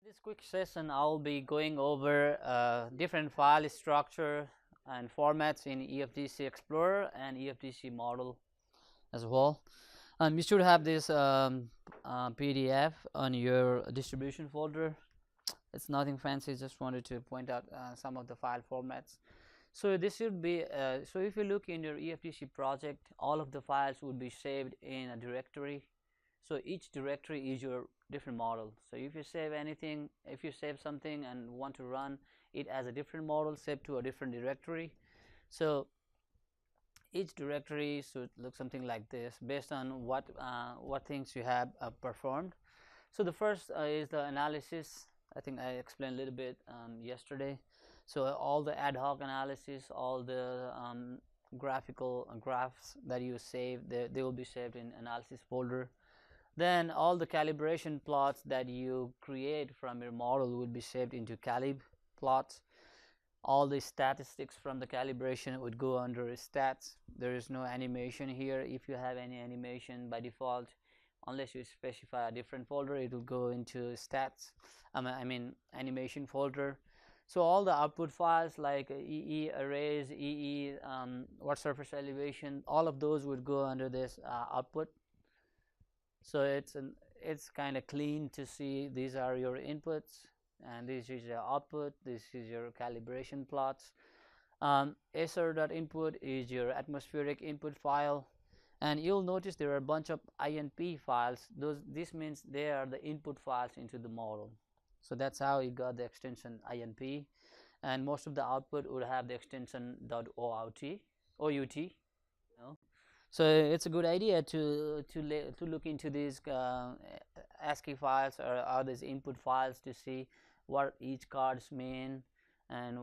This quick session, I'll be going over different file structure and formats in EFDC Explorer and EFDC model as well. You should have this PDF on your distribution folder. It's nothing fancy, just wanted to point out some of the file formats. So this should be, so if you look in your EFDC project, all of the files would be saved in a directory. So each directory is your different model. So if you save anything, if you save something and want to run it as a different model, saved to a different directory. So each directory should look something like this based on what things you have performed. So the first is the analysis. I think I explained a little bit yesterday. So all the ad hoc analysis, all the graphical graphs that you save, they will be saved in analysis folder. Then all the calibration plots that you create from your model will be saved into calib plots. All the statistics from the calibration would go under stats. There is no animation here. If you have any animation, by default, unless you specify a different folder, it will go into stats, I mean animation folder. So all the output files like EE arrays, EE word surface elevation, all of those would go under this output. So it's kind of clean to see. These are your inputs and this is your output. This is your calibration plots. SR.input is your atmospheric input file, and you'll notice there are a bunch of INP files. This means they are the input files into the model. So that's how you got the extension INP, and most of the output would have the extension .out. So it's a good idea to look into these ASCII files or these input files to see what each cards mean and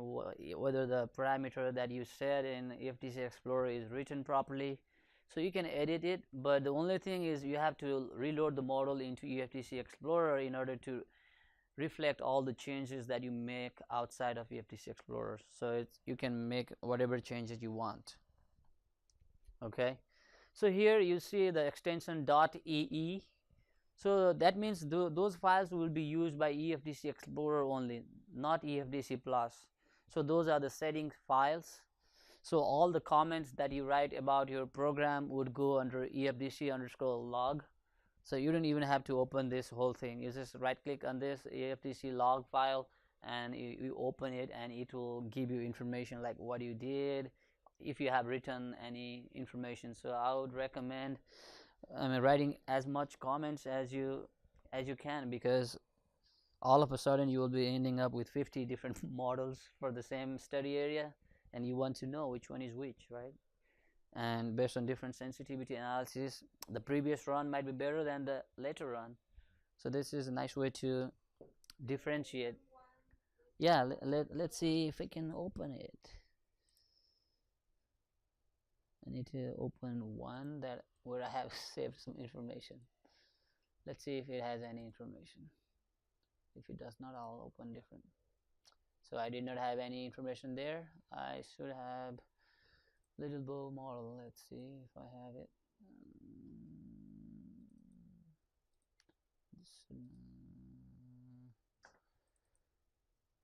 whether the parameter that you set in EFDC Explorer is written properly. So you can edit it, but the only thing is you have to reload the model into EFDC Explorer in order to reflect all the changes that you make outside of EFDC Explorer. So you can make whatever changes you want. Okay. So here you see the extension .ee. So that means those files will be used by EFDC Explorer only, not EFDC Plus. So those are the settings files. So all the comments that you write about your program would go under EFDC_log. So you don't even have to open this whole thing. You just right click on this EFDC log file and you open it, and it will give you information like what you did, if you have written any information. So I would recommend writing as much comments as you can, because all of a sudden you will be ending up with 50 different models for the same study area, and you want to know which one is which, right? And based on different sensitivity analysis, the previous run might be better than the later run. So this is a nice way to differentiate. Yeah, let's see if I can open it. I need to open one where I have saved some information. Let's see if it has any information. If it does not, I'll open different. So I did not have any information there. I should have little bow model. Let's see if I have it.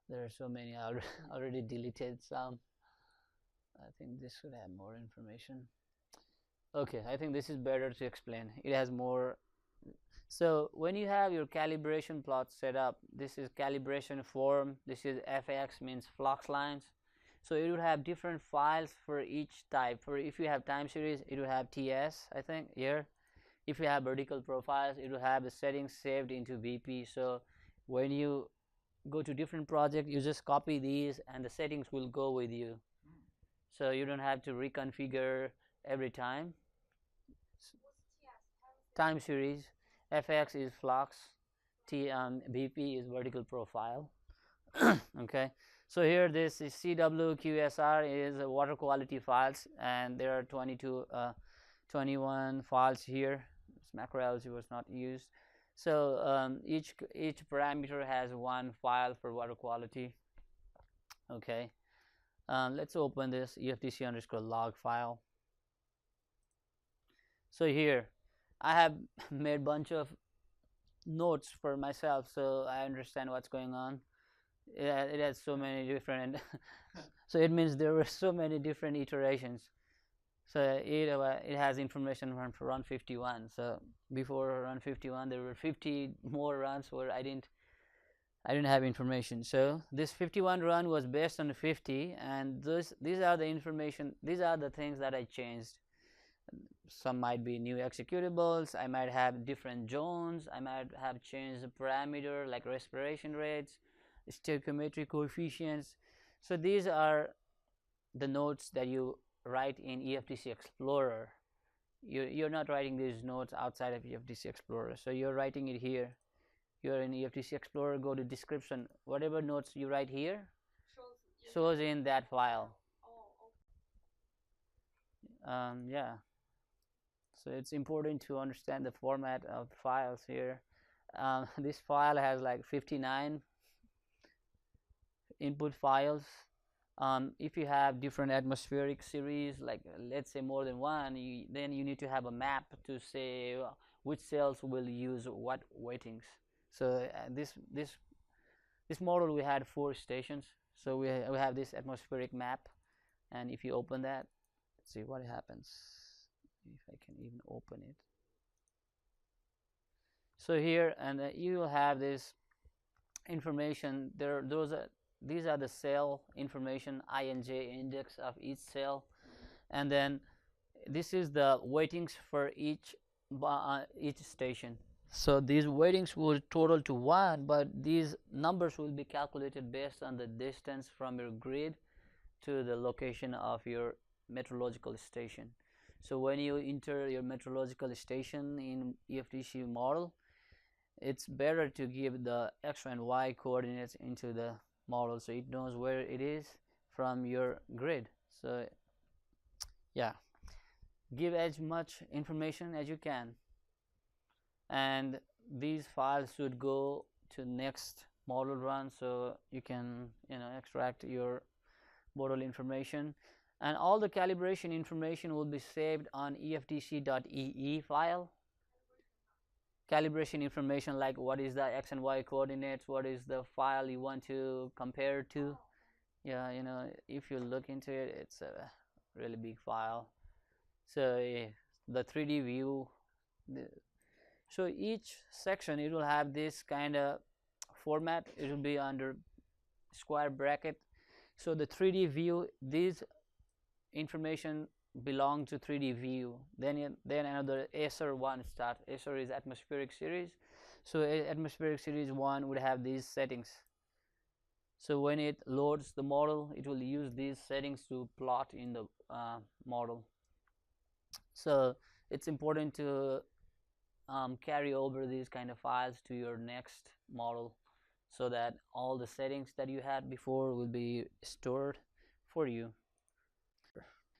There are so many. I already deleted some. I think this should have more information. Okay, I think this is better to explain. It has more. So when you have your calibration plot set up, this is calibration form, this is FX, means flux lines. So it would have different files for each type. For if you have time series, it will have TS, I think, here. If you have vertical profiles, it will have the settings saved into VP. So when you go to different project, you just copy these and the settings will go with you. So you don't have to reconfigure every time. Time series, FX is flux, BP is vertical profile. Okay, so here this is CWQSR is water quality files, and there are 21 files here. Macroalgae was not used. So each parameter has one file for water quality. Okay. Let's open this EFDC_log file. So here I have made bunch of notes for myself, so I understand what's going on. It has so many different so it means there were so many different iterations. So it has information from run 51. So before run 51 there were 50 more runs where I didn't have information. So this 51 run was based on 50, and these are the information, these are the things that I changed. Some might be new executables, I might have different zones, I might have changed the parameter like respiration rates, stoichiometric coefficients. So these are the notes that you write in EFTC Explorer. You're not writing these notes outside of EFTC Explorer, so you're writing it here. You're in EFTC Explorer, go to description, whatever notes you write here shows in that file. Yeah, so it's important to understand the format of the files here. This file has like 59 input files. If you have different atmospheric series, like let's say more than one, then you need to have a map to say which cells will use what weightings. So this model we had 4 stations, so we have this atmospheric map, and if you open that, let's see what happens, if I can even open it. So here, and you will have this information there. These are the cell information, INJ index of each cell, and then this is the weightings for each station. So these weightings will total to 1, but these numbers will be calculated based on the distance from your grid to the location of your meteorological station. So when you enter your meteorological station in EFTC model, it's better to give the x and y coordinates into the model so it knows where it is from your grid. So yeah, give as much information as you can, and these files should go to next model run, so you can extract your model information, and all the calibration information will be saved on EFTC.ee file. Calibration information like what is the x and y coordinates, what is the file you want to compare to. Yeah, if you look into it, it's a really big file. So the 3D view, so each section it will have this kind of format. It will be under square bracket. So the 3D view, these information belong to 3D view. Then another ASER 1 starts. ASER is atmospheric series. So atmospheric series 1 would have these settings. So when it loads the model, it will use these settings to plot in the model. So it's important to carry over these kind of files to your next model, so that all the settings that you had before will be stored for you.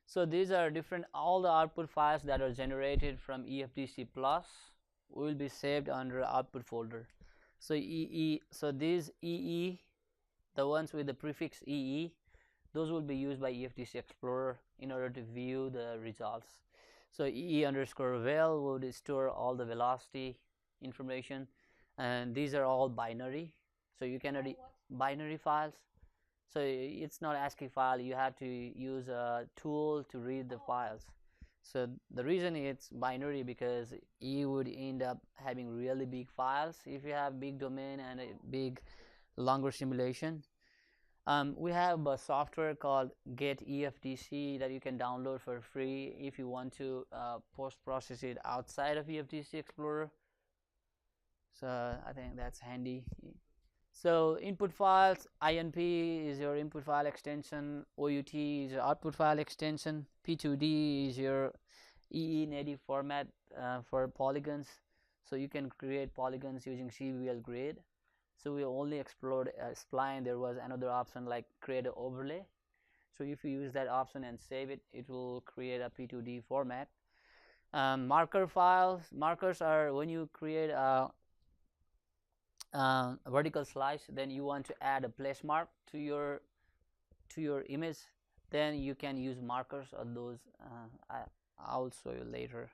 So these are different, all the output files that are generated from EFTC Plus will be saved under output folder. So these EE, the ones with the prefix EE, those will be used by EFTC Explorer in order to view the results. So EE_val would store all the velocity information, and these are all binary. So you cannot binary files. So it's not ASCII file. You have to use a tool to read the files. So the reason it's binary because you would end up having really big files if you have big domain and a big longer simulation. We have a software called Get EFTC that you can download for free if you want to post-process it outside of EFTC Explorer. So I think that's handy. So input files, INP is your input file extension, OUT is your output file extension, P2D is your EE native format for polygons. So you can create polygons using CVL grid. So we only explored spline. There was another option like create an overlay. So if you use that option and save it, it will create a P2D format. Marker files, markers are when you create a vertical slice, then you want to add a place mark to your image, then you can use markers on those. I'll show you later.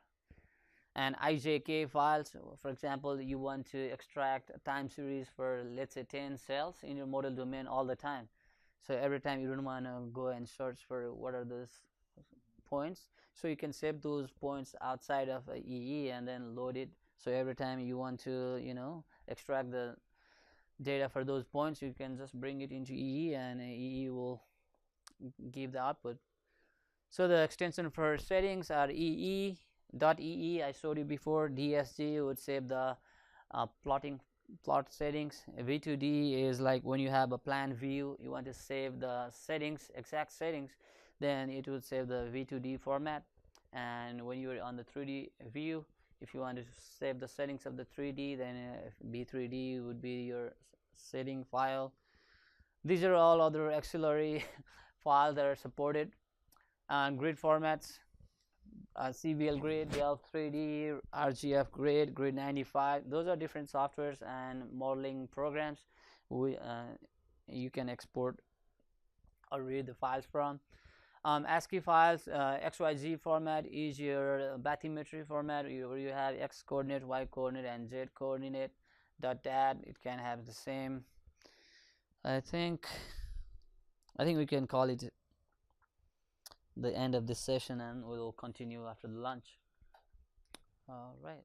and IJK files. For example, you want to extract a time series for, let's say, 10 cells in your model domain all the time. So every time you don't want to go and search for what are those points, so you can save those points outside of EE and then load it. So every time you want to, extract the data for those points, you can just bring it into EE, and EE will give the output. So the extension for settings are EE.EE. I showed you before. DSG would save the plot settings. V2D is like when you have a plan view, you want to save the settings, exact settings, then it would save the V2D format. And when you're on the 3D view, if you want to save the settings of the 3D, then B3D would be your setting file. These are all other auxiliary files that are supported. Grid formats, CBL grid, Delft 3D, RGF grid, grid 95. Those are different softwares and modeling programs you can export or read the files from. ASCII files, XYZ format is your bathymetry format, where you have X coordinate, Y coordinate, and Z coordinate. .dat, it can have the same. I think we can call it the end of this session, and we'll continue after the lunch. All right.